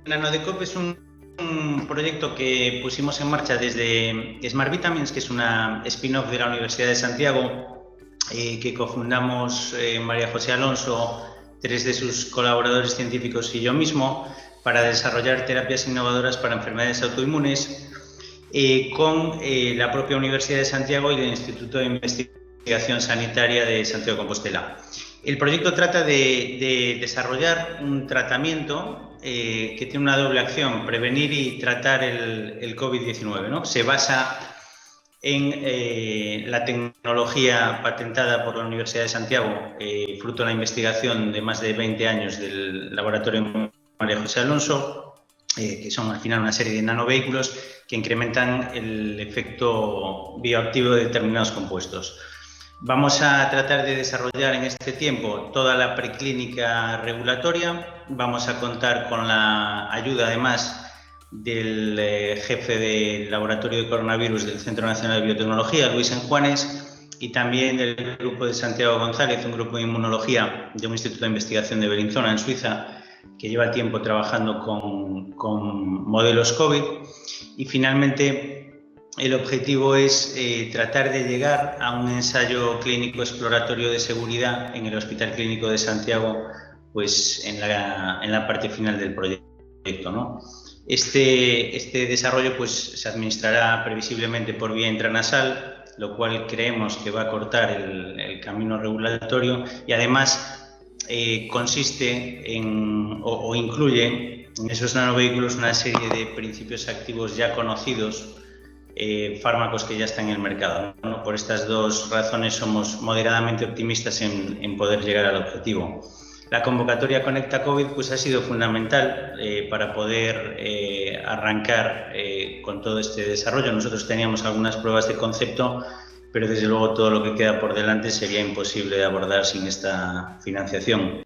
NanoDecop es un proyecto que pusimos en marcha desde Smart Vitamins, que es una spin-off de la Universidad de Santiago, que cofundamos María José Alonso, 3 de sus colaboradores científicos y yo mismo, para desarrollar terapias innovadoras para enfermedades autoinmunes, con la propia Universidad de Santiago y el Instituto de Investigación Sanitaria de Santiago de Compostela. El proyecto trata de desarrollar un tratamiento que tiene una doble acción: prevenir y tratar el COVID-19, ¿no? Se basa en la tecnología patentada por la Universidad de Santiago, fruto de la investigación de más de 20 años del laboratorio María José Alonso, que son al final una serie de nanovehículos que incrementan el efecto bioactivo de determinados compuestos. Vamos a tratar de desarrollar en este tiempo toda la preclínica regulatoria. Vamos a contar con la ayuda, además, del jefe del laboratorio de coronavirus del Centro Nacional de Biotecnología, Luis Enjuanes, y también del grupo de Santiago González, un grupo de inmunología de un instituto de investigación de Bellinzona, en Suiza, que lleva tiempo trabajando con modelos COVID. Y finalmente, el objetivo es tratar de llegar a un ensayo clínico exploratorio de seguridad en el Hospital Clínico de Santiago, pues en la parte final del proyecto, ¿no? Este desarrollo pues se administrará previsiblemente por vía intranasal, lo cual creemos que va a cortar el camino regulatorio, y además consiste en o incluye en esos nanovehículos una serie de principios activos ya conocidos, fármacos que ya están en el mercado, ¿no? Por estas dos razones somos moderadamente optimistas en poder llegar al objetivo. La convocatoria Conecta COVID pues ha sido fundamental para poder arrancar con todo este desarrollo. Nosotros teníamos algunas pruebas de concepto, pero desde luego todo lo que queda por delante sería imposible de abordar sin esta financiación.